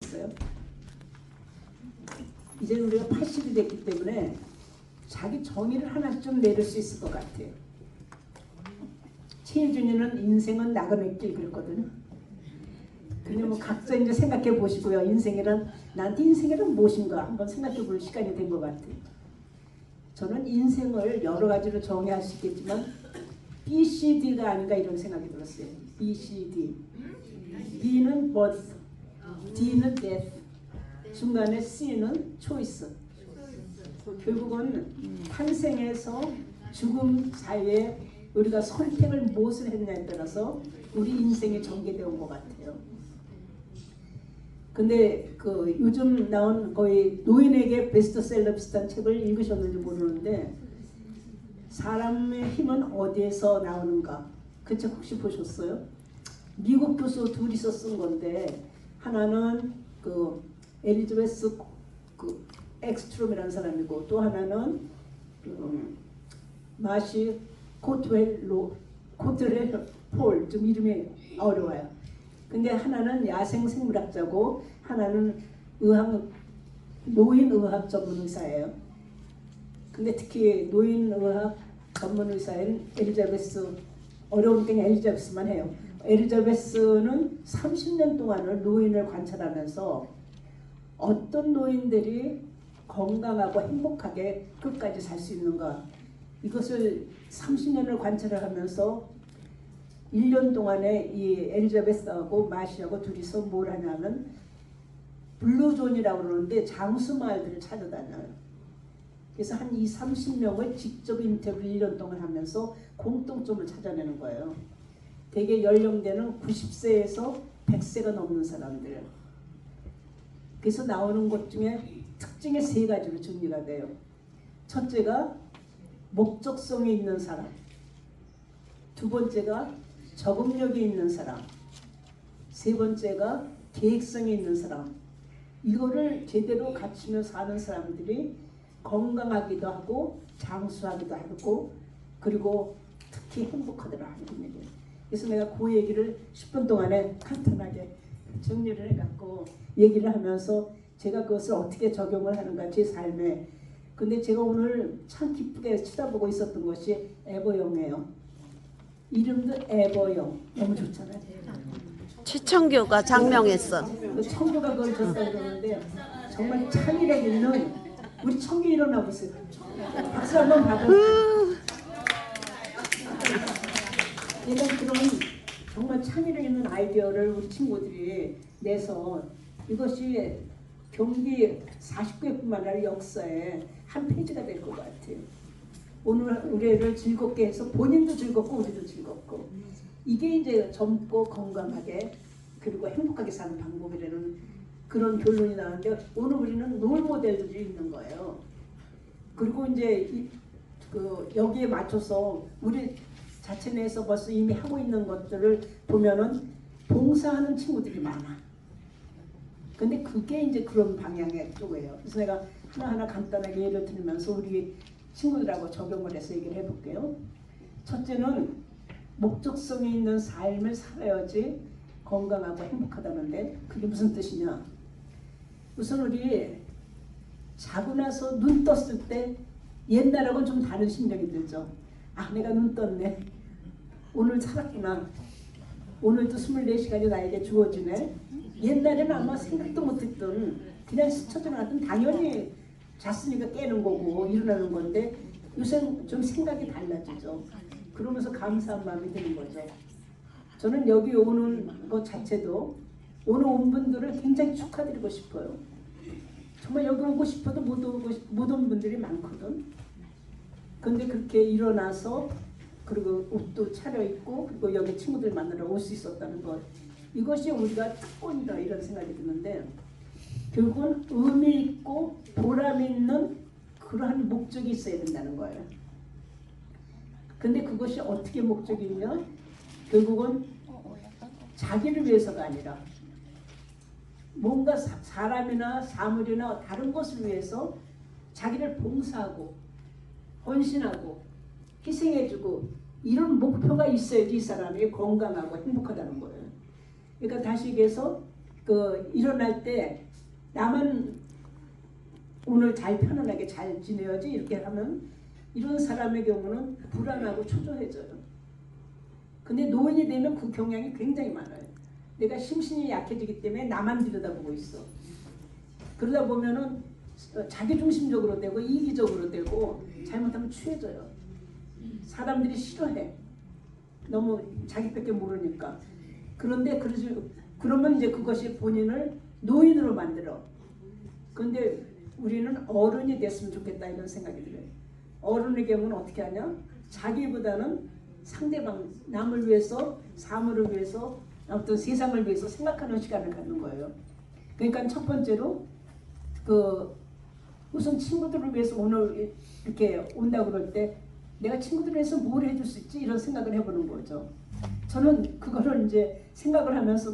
있어요. 이제 우리가 80이 됐기 때문에 자기 정의를 하나씩 좀 내릴 수 있을 것 같아요. 최혜준이는 인생은 나그네 길 그랬거든요. 그냥 뭐 각자 이제 생각해 보시고요. 나한테 인생이란 무엇인가 한번 생각해 볼 시간이 된 것 같아요. 저는 인생을 여러 가지로 정의할 수 있겠지만 B, C, D가 아닌가 이런 생각이 들었어요. B, C, D. B는 birth, D는 death, 중간에 C는 choice. 결국은 탄생에서 죽음 사이에 우리가 선택을 무엇을 했냐에 따라서 우리 인생이 전개되어 온 것 같아요. 근데 그 요즘 나온 거의 노인에게 베스트셀러 비슷한 책을 읽으셨는지 모르는데 사람의 힘은 어디에서 나오는가 그 책 혹시 보셨어요? 미국 교수 둘이서 쓴 건데 하나는 그 엘리자베스 그 엑스트롬이라는 사람이고 또 하나는 마시 코트웰 폴 좀 이름이 어려워요. 근데 하나는 야생 생물학자고 하나는 노인의학 전문 의사예요. 근데 특히 노인의학 전문 의사인 엘리자베스, 어려우니까 엘리자베스만 해요. 엘리자베스는 30년 동안을 노인을 관찰하면서 어떤 노인들이 건강하고 행복하게 끝까지 살 수 있는가, 이것을 30년을 관찰을 하면서 1년 동안에 이 엘리자베스하고 마시하고 둘이서 뭘 하냐면 블루존이라고 그러는데 장수마을들을 찾아다녀요. 그래서 한 30명을 직접 인터뷰를 1년 동안 하면서 공통점을 찾아내는 거예요. 대개 연령대는 90세에서 100세가 넘는 사람들. 그래서 나오는 것 중에 특징이 3가지로 정리가 돼요. 첫째가 목적성이 있는 사람, 두 번째가 적응력이 있는 사람, 세 번째가 계획성이 있는 사람. 이거를 제대로 갖추며 사는 사람들이 건강하기도 하고 장수하기도 하고 그리고 특히 행복하더라 하는 얘기예요. 그래서 내가 그 얘기를 10분 동안에 간단하게 정리를 해갖고 얘기를 하면서 제가 그것을 어떻게 적용을 하는가 제 삶에. 근데 제가 오늘 참 기쁘게 쳐다보고 있었던 것이 에버영이에요. 이름도 에버영. 너무 좋잖아요. 최청교가 장명했어. 그 청교가 그걸 줬다 그러는데 정말 창의력 있는 우리 청교 일어나 보세요. 박수 한번 받아주세요. 얘가 그런 정말 창의력 있는 아이디어를 우리 친구들이 내서 이것이 경기 49회뿐만 아니라 역사에 한 페이지가 될 것 같아요. 오늘 우리를 즐겁게 해서 본인도 즐겁고 우리도 즐겁고 이게 이제 젊고 건강하게 그리고 행복하게 사는 방법이라는 그런 결론이 나는데 오늘 우리는 롤 모델들이 있는 거예요. 그리고 이제 여기에 맞춰서 우리 자체 내에서 벌써 이미 하고 있는 것들을 보면은 봉사하는 친구들이 많아. 근데 그게 이제 그런 방향의 쪽이에요. 그래서 내가 하나하나 간단하게 예를 들면서 우리 친구들하고 적용을 해서 얘기를 해볼게요. 첫째는 목적성이 있는 삶을 살아야지 건강하고 행복하다는데 그게 무슨 뜻이냐. 우선 우리 자고 나서 눈 떴을 때 옛날하고는 좀 다른 심정이 들죠. 아, 내가 눈 떴네. 오늘 살았구나. 오늘도 24시간이 나에게 주어지네. 옛날에는 아마 생각도 못했던 그냥 스쳐 지나갔던 당연히 잤으니까 깨는 거고 일어나는 건데 요새는 좀 생각이 달라지죠. 그러면서 감사한 마음이 드는 거죠. 저는 여기 오는 것 자체도 오늘 온 분들을 굉장히 축하드리고 싶어요. 정말 여기 오고 싶어도 못 온 분들이 많거든. 근데 그렇게 일어나서 그리고 옷도 차려입고 그리고 여기 친구들 만나러 올 수 있었다는 것, 이것이 우리가 특권이다 이런 생각이 드는데 결국은 의미 있고 보람 있는 그러한 목적이 있어야 된다는 거예요. 근데 그것이 어떻게 목적이 있냐? 결국은 자기를 위해서가 아니라 뭔가 사람이나 사물이나 다른 것을 위해서 자기를 봉사하고 헌신하고 희생해주고 이런 목표가 있어야지 이 사람이 건강하고 행복하다는 거예요. 그러니까 다시 얘기해서 그 일어날 때 나만 오늘 잘 편안하게 잘 지내야지 이렇게 하면 이런 사람의 경우는 불안하고 초조해져요. 근데 노인이 되면 그 경향이 굉장히 많아요. 내가 심신이 약해지기 때문에 나만 들여다보고 있어. 그러다 보면은 자기중심적으로 되고 이기적으로 되고 잘못하면 취해져요. 사람들이 싫어해. 너무 자기밖에 모르니까. 그런데 그러면 이제 그것이 본인을 노인으로 만들어. 그런데 우리는 어른이 됐으면 좋겠다 이런 생각이 들어요. 어른의 경우는 어떻게 하냐? 자기보다는 상대방, 남을 위해서, 사물을 위해서, 어떤 세상을 위해서 생각하는 시간을 갖는 거예요. 그러니까 첫 번째로 우선 친구들을 위해서 오늘 이렇게 온다고 그럴 때 내가 친구들을 위해서 뭘 해줄 수 있지? 이런 생각을 해보는 거죠. 저는 그거를 이제 생각을 하면서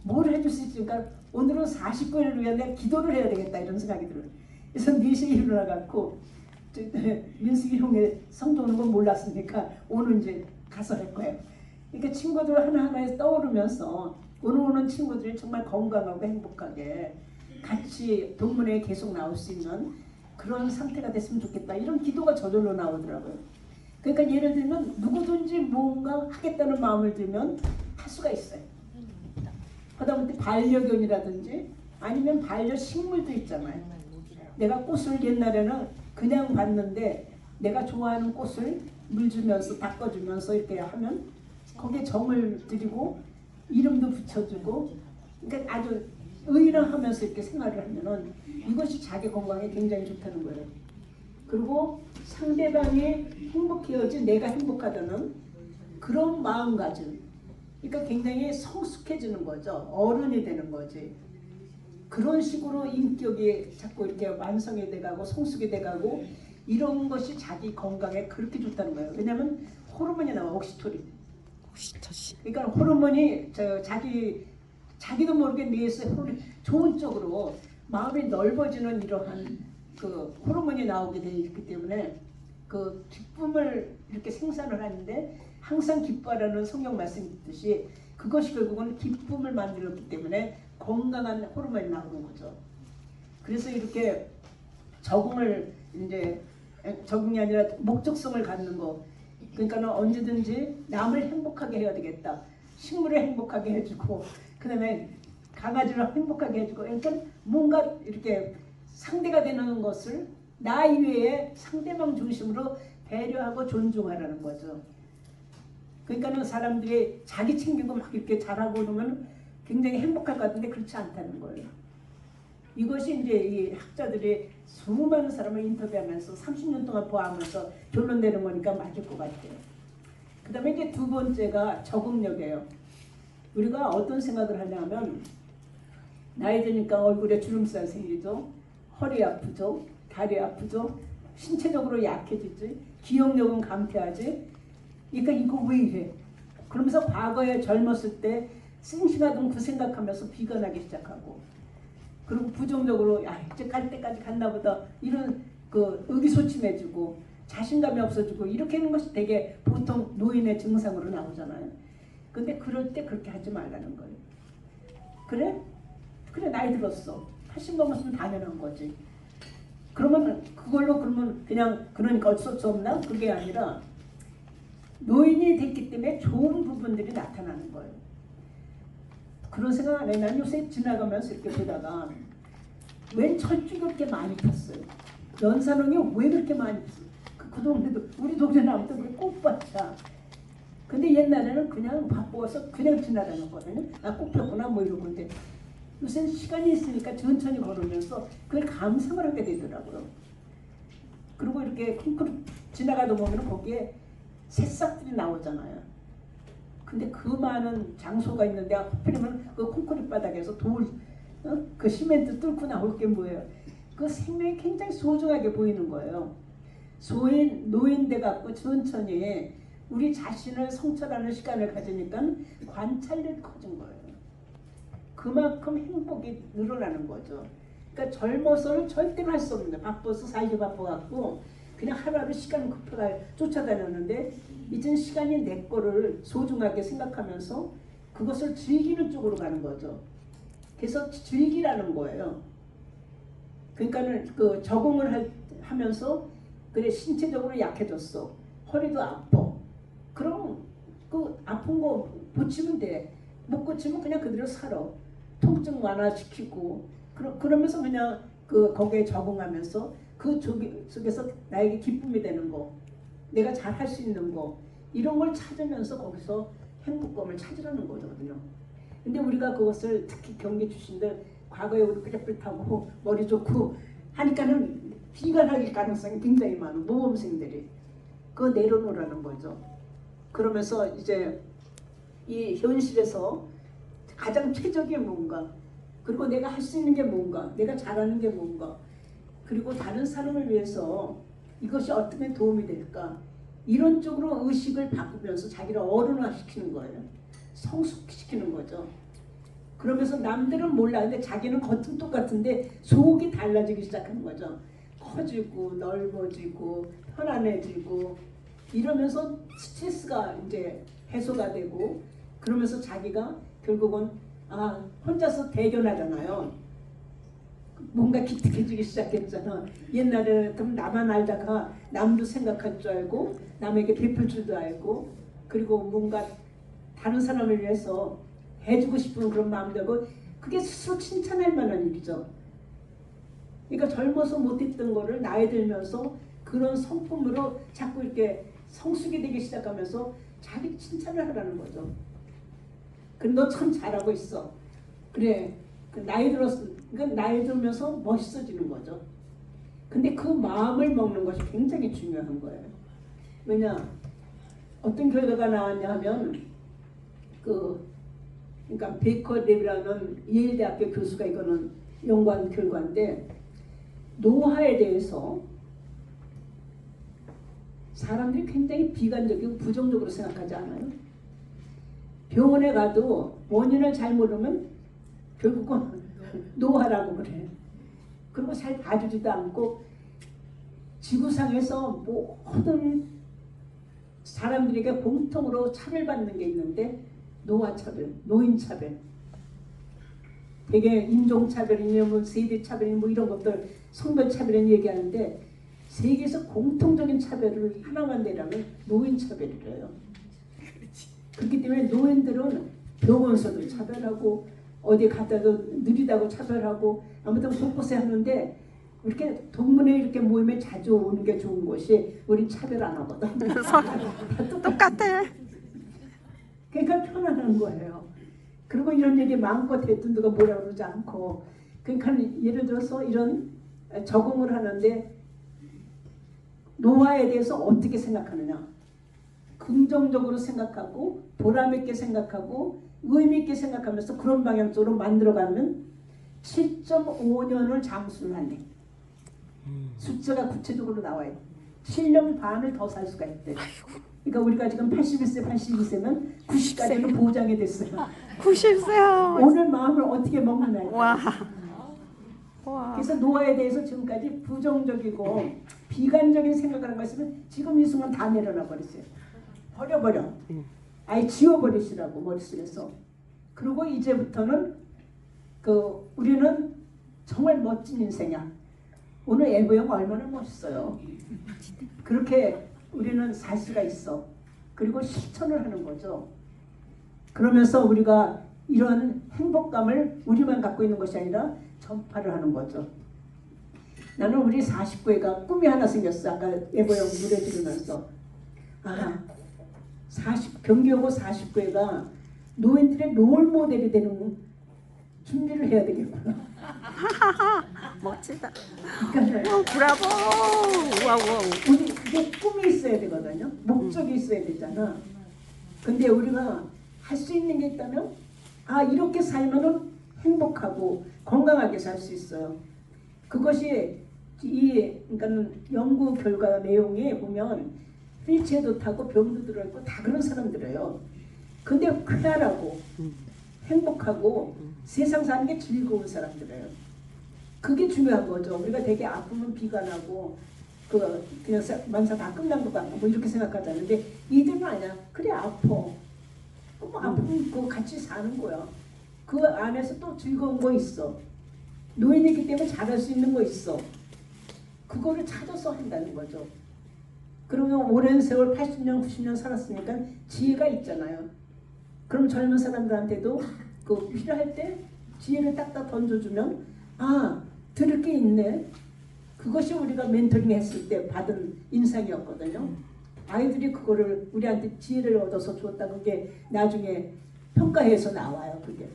뭘 해줄 수 있지? 그러니까 오늘은 49일을 위해 내가 기도를 해야 되겠다 이런 생각이 들어요. 그래서 4시에 일어나갖고 민숙이 형의 성도 오는 건 몰랐으니까 오늘 이제 가서 할 거예요. 그러니까 친구들 하나하나에 떠오르면서 오늘 오는 친구들이 정말 건강하고 행복하게 같이 동문회에 계속 나올 수 있는 그런 상태가 됐으면 좋겠다. 이런 기도가 저절로 나오더라고요. 그러니까 예를 들면 누구든지 뭔가 하겠다는 마음을 들면 할 수가 있어요. 하다못해 반려견이라든지 아니면 반려식물도 있잖아요. 내가 꽃을 옛날에는 그냥 봤는데 내가 좋아하는 꽃을 물 주면서 닦아주면서 이렇게 하면 거기에 정을 들이고 이름도 붙여주고 그러니까 아주 의인하면서 이렇게 생활을 하면은 이것이 자기 건강에 굉장히 좋다는 거예요. 그리고 상대방이 행복해야지 내가 행복하다는 그런 마음가짐. 그러니까 굉장히 성숙해지는 거죠. 어른이 되는 거지. 그런 식으로 인격이 자꾸 이렇게 완성이 돼가고 성숙이 돼가고 이런 것이 자기 건강에 그렇게 좋다는 거예요. 왜냐하면 호르몬이 나와. 옥시토신. 그러니까 호르몬이 자기도 모르게 뇌에서 좋은 쪽으로 마음이 넓어지는 이러한 그 호르몬이 나오게 되어 있기 때문에 그 기쁨을 이렇게 생산을 하는데 항상 기뻐하라는 성경 말씀이 있듯이 그것이 결국은 기쁨을 만들었기 때문에 건강한 호르몬이 나오는 거죠. 그래서 이렇게 적응이 아니라 목적성을 갖는 거. 그러니까는 언제든지 남을 행복하게 해야 되겠다. 식물을 행복하게 해주고 그다음에 강아지를 행복하게 해주고 그러니까 뭔가 이렇게 상대가 되는 것을 나 이외에 상대방 중심으로 배려하고 존중하라는 거죠. 그러니까는 사람들이 자기 챙기고 막 이렇게 잘하고 그러면 굉장히 행복할 것 같은데 그렇지 않다는 거예요. 이것이 이제 이 학자들이 수많은 사람을 인터뷰하면서 30년 동안 보아하면서 결론 내는 거니까 맞을 것 같아요. 그 다음에 이제 두 번째가 적응력이에요. 우리가 어떤 생각을 하냐면 나이 드니까 얼굴에 주름살 생기죠. 허리 아프죠. 다리 아프죠. 신체적으로 약해지지. 기억력은 감퇴하지. 그러니까 이거 왜 이래? 그러면서 과거에 젊었을 때 싱싱하던 그 생각하면서 비관하기 시작하고 그리고 부정적으로 야 이제 갈 때까지 갔나 보다 이런 그 의기소침해지고 자신감이 없어지고 이렇게 하는 것이 되게 보통 노인의 증상으로 나오잖아요. 근데 그럴 때 그렇게 하지 말라는 거예요. 그래? 그래 나이 들었어. 80 넘었으면 당연한 거지. 그러면 그냥 그러니까 어쩔 수 없나? 그게 아니라 노인이 됐기 때문에 좋은 부분들이 나타나는 거예요. 그런 생각 안 해. 난 요새 지나가면서 이렇게 보다가 웬 철쭉이 그렇게 많이 폈어요. 연산홍이 왜 그렇게 많이 폈어요? 그 동네도 우리 동네 나무도 그래 꽃밭이야. 근데 옛날에는 그냥 바빠서 그냥 지나가는 거거든요. 아 꽃 폈구나 뭐 이러고 근데 요새는 시간이 있으니까 천천히 걸으면서 그걸 감상을 하게 되더라고요. 그리고 이렇게 콩크리트 지나가다 보면 거기에 새싹들이 나오잖아요. 근데 그 많은 장소가 있는데 하필이면 그 콘크리트 바닥에서 그 시멘트 뚫고 나올 게 뭐예요? 그 생명이 굉장히 소중하게 보이는 거예요. 노인 돼 갖고 천천히 우리 자신을 성찰하는 시간을 가지니까 관찰력이 커진 거예요. 그만큼 행복이 늘어나는 거죠. 그러니까 젊어서는 절대로 할 수 없는 거예요. 바빠서 살기 바빠갖고 그냥 하루하루 시간 급하게 쫓아다녔는데 이젠 시간이 내 거를 소중하게 생각하면서 그것을 즐기는 쪽으로 가는 거죠. 그래서 즐기라는 거예요. 그러니까는 그 적응을 하면서 그래 신체적으로 약해졌어. 허리도 아파. 그럼 그 아픈 거 고치면 돼. 못 고치면 그냥 그대로 살아. 통증 완화시키고 그러면서 그냥 그 거기에 적응하면서 그 속에서 나에게 기쁨이 되는 거, 내가 잘 할 수 있는 거 이런 걸 찾으면서 거기서 행복감을 찾으라는 거거든요. 근데 우리가 그것을 특히 경기 출신들 과거에 우리 삐뚤삐뚤하고 머리 좋고 하니까는 비관할 가능성이 굉장히 많은 모범생들이 그거 내려놓으라는 거죠. 그러면서 이제 이 현실에서 가장 최적의 뭔가, 그리고 내가 할 수 있는 게 뭔가, 내가 잘하는 게 뭔가, 그리고 다른 사람을 위해서 이것이 어떻게 도움이 될까, 이런 쪽으로 의식을 바꾸면서 자기를 어른화시키는 거예요. 성숙시키는 거죠. 그러면서 남들은 몰라. 근데 자기는 겉은 똑같은데 속이 달라지기 시작하는 거죠. 커지고 넓어지고 편안해지고 이러면서 스트레스가 이제 해소가 되고, 그러면서 자기가 결국은 혼자서 대견하잖아요. 뭔가 기특해지기 시작했잖아. 옛날에 좀 나만 알다가 남도 생각할 줄 알고 남에게 베풀 줄도 알고, 그리고 뭔가 다른 사람을 위해서 해주고 싶은 그런 마음이 되고, 그게 스스로 칭찬할 만한 일이죠. 그러니까 젊어서 못했던 거를 나이 들면서 그런 성품으로 자꾸 이렇게 성숙이 되기 시작하면서 자기 칭찬을 하라는 거죠. 그래, 너 참 잘하고 있어. 그래, 나이 들면서 멋있어지는 거죠. 근데 그 마음을 먹는 것이 굉장히 중요한 거예요. 왜냐, 어떤 결과가 나왔냐 하면 그러니까 베이커 랩이라는 예일대학교 교수가 이거는 연구한 결과인데, 노화에 대해서 사람들이 굉장히 비관적이고 부정적으로 생각하지 않아요? 병원에 가도 원인을 잘 모르면 결국은 노화라고 그래. 그리고 잘 봐주지도 않고, 지구상에서 모든 사람들에게 공통으로 차별받는 게 있는데 노화차별, 노인차별, 되게 인종차별이냐 뭐 세대차별이냐 뭐 이런 것들, 성별차별이냐 얘기하는데 세계에서 공통적인 차별을 하나만 내라면 노인차별이래요. 그렇기 때문에 노인들은 병원에서도 차별하고 어디 갔다도 느리다고 차별하고 아무튼 곳곳에 하는데, 이렇게 동문회 이렇게 모임에 자주 오는 게 좋은 것이 우린 차별 안 하거든. 똑같아. 그러니까 편안한 거예요. 그리고 이런 얘기 마음껏 했던 누가 뭐라 그러지 않고, 그러니까 예를 들어서 이런 적응을 하는데 노화에 대해서 어떻게 생각하느냐, 긍정적으로 생각하고 보람있게 생각하고 의미있게 생각하면서 그런 방향 쪽으로 만들어가면 7.5년을 장수를 하네. 숫자가 구체적으로 나와요. 7년 반을 더 살 수가 있대. 그러니까 우리가 지금 81세, 82세면 90까지는 보장이 됐어요. 90세요. 오늘 마음을 어떻게 먹느냐. 와. 그래서 노화에 대해서 지금까지 부정적이고 비관적인 생각을 한 것이면 지금 이 순간 다 내려놔 버렸어요. 버려버려. 아예 지워버리시라고 머릿속에서. 그리고 이제부터는 우리는 정말 멋진 인생이야. 오늘 에보영 얼마나 멋있어요. 그렇게 우리는 살 수가 있어. 그리고 실천을 하는 거죠. 그러면서 우리가 이런 행복감을 우리만 갖고 있는 것이 아니라 전파를 하는 거죠. 나는 우리 49회가 꿈이 하나 생겼어. 아까 에보영 노래 들으면서 경기여고 49회가 노인들의 롤 모델이 되는 준비를 해야 되겠구나. 멋지다. 그러니까 브라보. 와우. 우리 이게 꿈이 있어야 되거든요. 목적이 있어야 되잖아. 근데 우리가 할 수 있는 게 있다면 이렇게 살면은 행복하고 건강하게 살 수 있어요. 그것이 그러니까 연구 결과 내용에 보면 휠체어도 타고 병도 들어있고 다 그런 사람들이에요. 근데 쾌활하고 행복하고 세상 사는 게 즐거운 사람들이에요. 그게 중요한 거죠. 우리가 되게 아프면 비관하고 그냥 만사 다 끝난 것 같고 뭐 이렇게 생각하자는데 이들은 아니야. 그래 아파. 뭐 아프면 그거 같이 사는 거야. 그 안에서 또 즐거운 거 있어. 노인이기 때문에 잘할 수 있는 거 있어. 그거를 찾아서 한다는 거죠. 그러면 오랜 세월 80년, 90년 살았으니까 지혜가 있잖아요. 그럼 젊은 사람들한테도 그 필요할 때 지혜를 딱딱 던져주면 아, 들을 게 있네. 그것이 우리가 멘토링 했을 때 받은 인상이었거든요. 아이들이 그거를 우리한테 지혜를 얻어서 줬다. 그게 나중에 평가해서 나와요. 그게.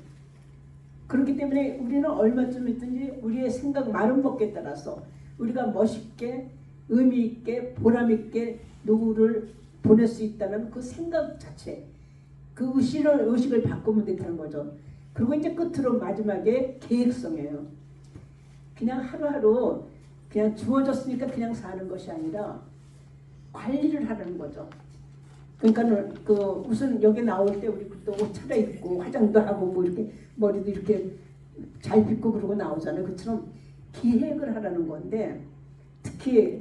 그렇기 때문에 우리는 얼마쯤 있든지 우리의 생각 마음먹기에 따라서 우리가 멋있게 의미 있게 보람 있게 노후를 보낼 수 있다면 그 생각 자체 그 의식을 바꾸면 된다는 거죠. 그리고 이제 끝으로 마지막에 계획성이에요. 그냥 하루하루 그냥 주어졌으니까 그냥 사는 것이 아니라 관리를 하는 거죠. 그러니까 그 우선 여기 나올 때 우리 또 옷 차려입고 화장도 하고 뭐 이렇게 머리도 이렇게 잘 빗고 그러고 나오잖아요. 그처럼 기획을 하라는 건데 특히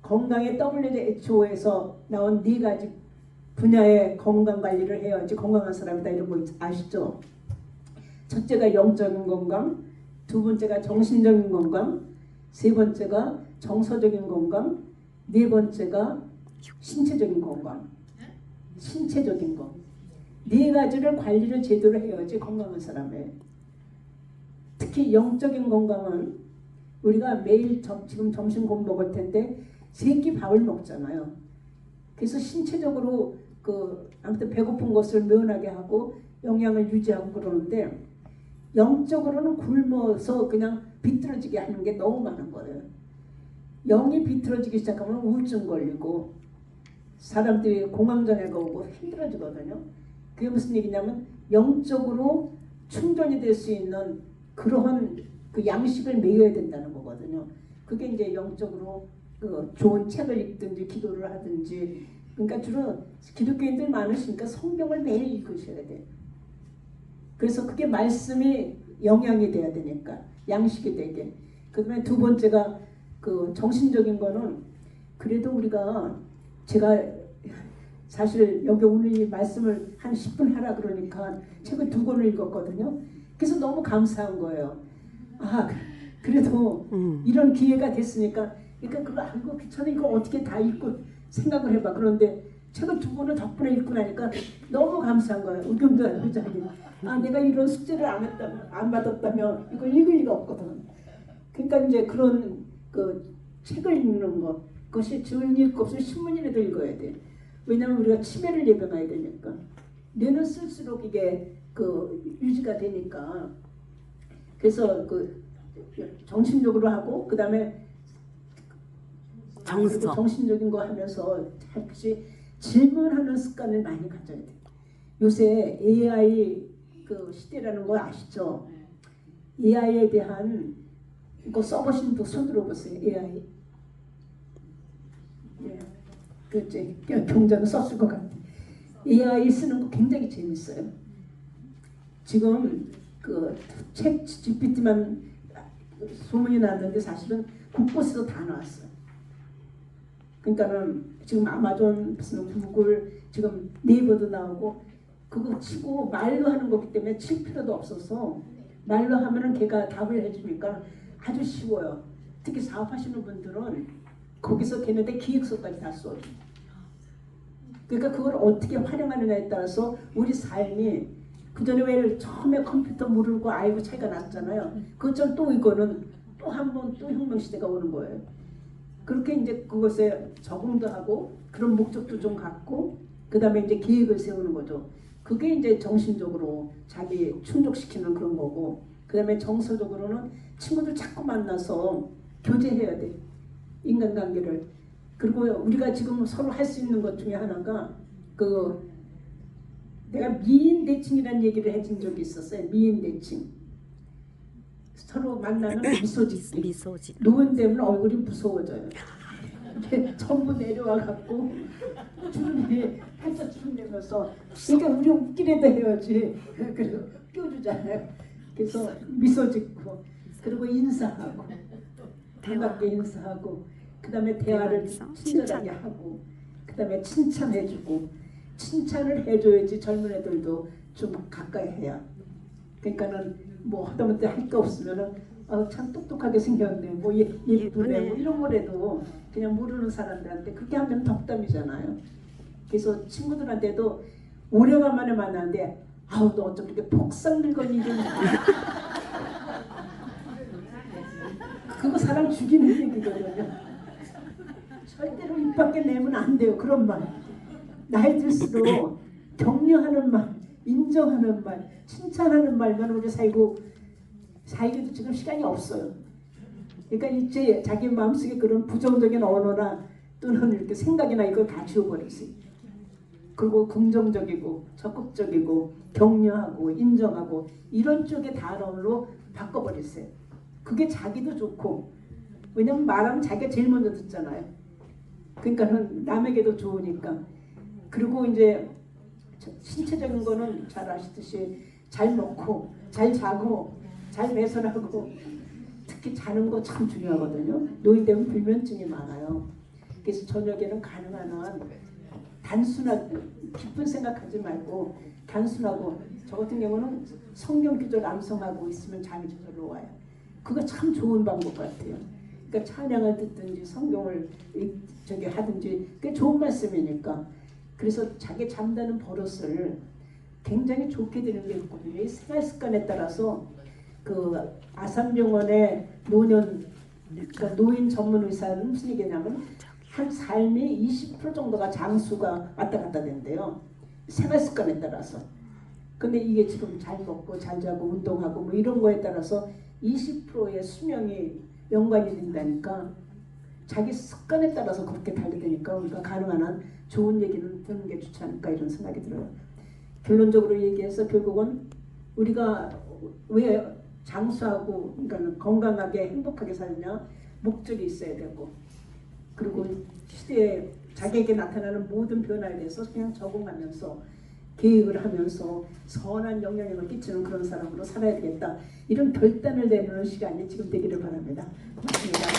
건강의 WHO에서 나온 4가지 분야의 건강 관리를 해야지 건강한 사람이다 이런 거 아시죠? 첫째가 영적인 건강, 두 번째가 정신적인 건강, 세 번째가 정서적인 건강, 네 번째가 신체적인 건강. 신체적인 거. 4가지를 관리를 제대로 해야지 건강한 사람이에요. 특히 영적인 건강은 우리가 매일 지금 점심 곧 먹을 텐데 3끼 밥을 먹잖아요. 그래서 신체적으로 아무튼 배고픈 것을 면하게 하고 영양을 유지하고 그러는데 영적으로는 굶어서 그냥 비틀어지게 하는 게 너무 많은 거예요. 영이 비틀어지기 시작하면 우울증 걸리고 사람들이 공황장애가 오고 힘들어지거든요. 그게 무슨 얘기냐면 영적으로 충전이 될 수 있는 그러한 그 양식을 먹여야 된다는 거거든요. 그게 이제 영적으로 좋은 책을 읽든지 기도를 하든지 그러니까 주로 기독교인들 많으시니까 성경을 매일 읽으셔야 돼요. 그래서 그게 말씀이 영양이 돼야 되니까 양식이 되게. 그다음에 두 번째가 그 정신적인 거는 그래도 우리가 제가 사실 여기 오늘 이 말씀을 한 10분 하라 그러니까 책을 2권을 읽었거든요. 그래서 너무 감사한 거예요. 아 그래도 이런 기회가 됐으니까 그러니까 그거 알고 귀찮아 이거 어떻게 다 읽고 생각을 해봐. 그런데 책을 2권을 덕분에 읽고 나니까 너무 감사한 거예요. 의견도 회장님. 아 내가 이런 숙제를 안 받았다면 이걸 읽을 리가 없거든. 그러니까 이제 그런 그 책을 읽는 것 그것이 줄 읽고 없으면 신문이라도 읽어야 돼. 왜냐하면 우리가 치매를 예방해야 되니까. 뇌는 쓸수록 이게 유지가 되니까. 그래서 정신적으로 하고 그 다음에 정신적인 거 하면서 혹시 질문하는 습관을 많이 가져야 돼. 요새 AI 시대라는 거 아시죠? AI에 대한 이거 써보신 분 손 들어보세요. AI. 예, 그치 경자는 썼을 것 같아. AI 쓰는 거 굉장히 재밌어요. 지금 챗 GPT만 소문이 났는데 사실은 곳곳에서 다 나왔어요. 그러니까는 지금 아마존, 무슨 구글, 지금 네이버도 나오고 그거 치고 말로 하는 거기 때문에 칠 필요도 없어서 말로 하면은 걔가 답을 해주니까 아주 쉬워요. 특히 사업하시는 분들은 거기서 걔네들 기획서까지 다 써요. 그러니까 그걸 어떻게 활용하느냐에 따라서 우리 삶이 그전에 왜 처음에 컴퓨터 모르고 알고 차이가 났잖아요. 그것처럼 또 이거는 또 한 번 또 혁명시대가 오는 거예요. 그렇게 이제 그것에 적응도 하고 그런 목적도 좀 갖고 그 다음에 이제 계획을 세우는 거죠. 그게 이제 정신적으로 자기 충족시키는 그런 거고 그 다음에 정서적으로는 친구들 자꾸 만나서 교제해야 돼. 인간관계를. 그리고 우리가 지금 서로 할 수 있는 것 중에 하나가 내가 미인 대칭이라는 얘기를 해준 적이 있었어요. 미인 대칭. 서로 만나면 미소 짓기. 노인 되면 얼굴이 무서워져요. 전부 내려와 갖고 주름이 살짝 주름내면서 그러니까 우리 웃기래도 해야지. 그리고 껴주잖아요. 그래서 미소 짓고 그리고 인사하고 반갑게 인사하고 그 다음에 대화를 친절하게 하고 그 다음에 칭찬해주고 칭찬을 해줘야지 젊은 애들도 좀 가까이 해요. 그러니까는 뭐 하다못해 할 게 없으면은 참 똑똑하게 생겼네, 뭐 예쁘네, 뭐 이런 거라도 그냥 모르는 사람들한테 그렇게 하면 덕담이잖아요. 그래서 친구들한테도 오래간만에 만나는데 아우 너 어쩜 이렇게 폭삭 늙었니 좀 그거 사람 죽이는 얘기거든요. 절대로 입 밖에 내면 안 돼요. 그런 말. 나이 들수록 격려하는 말, 인정하는 말, 칭찬하는 말만 우리 살기도 지금 시간이 없어요. 그러니까 이제 자기 마음속에 그런 부정적인 언어나 또는 이렇게 생각이나 이걸 다 지워버렸어요. 그리고 긍정적이고 적극적이고 격려하고 인정하고 이런 쪽의 단어로 바꿔버렸어요. 그게 자기도 좋고, 왜냐면 말하면 자기가 제일 먼저 듣잖아요. 그러니까는 남에게도 좋으니까. 그리고 이제 신체적인 거는 잘 아시듯이 잘 먹고 잘 자고 잘 배설하고 특히 자는 거 참 중요하거든요. 노인 되면 불면증이 많아요. 그래서 저녁에는 가능한 한 단순하게 깊은 생각하지 말고 단순하고, 저 같은 경우는 성경 기절 암송하고 있으면 잠이 저절로 와요. 그거 참 좋은 방법 같아요. 그러니까 찬양을 듣든지 성경을 하든지 그게 좋은 말씀이니까. 그래서 자기 잠드는 버릇을 굉장히 좋게 되는 게 있거든요. 이 생활 습관에 따라서 그 아산병원의 그러니까 노인 전문 의사는 무슨 얘기냐면 한 삶이 20% 정도가 장수가 왔다 갔다 된대요. 생활 습관에 따라서. 근데 이게 지금 잘 먹고 잘 자고 운동하고 뭐 이런 거에 따라서 20%의 수명이 연관이 된다니까. 자기 습관에 따라서 그렇게 달게 되니까 우리가 가능한 한 좋은 얘기는 듣는 게 좋지 않을까 이런 생각이 들어요. 결론적으로 얘기해서 결국은 우리가 왜 장수하고 그러니까 건강하게 행복하게 살냐, 목적이 있어야 되고, 그리고 시대에 자기에게 나타나는 모든 변화에 대해서 그냥 적응하면서 계획을 하면서 선한 영향력을 끼치는 그런 사람으로 살아야 되겠다, 이런 결단을 내놓는 시간이 지금 되기를 바랍니다. 고맙습니다.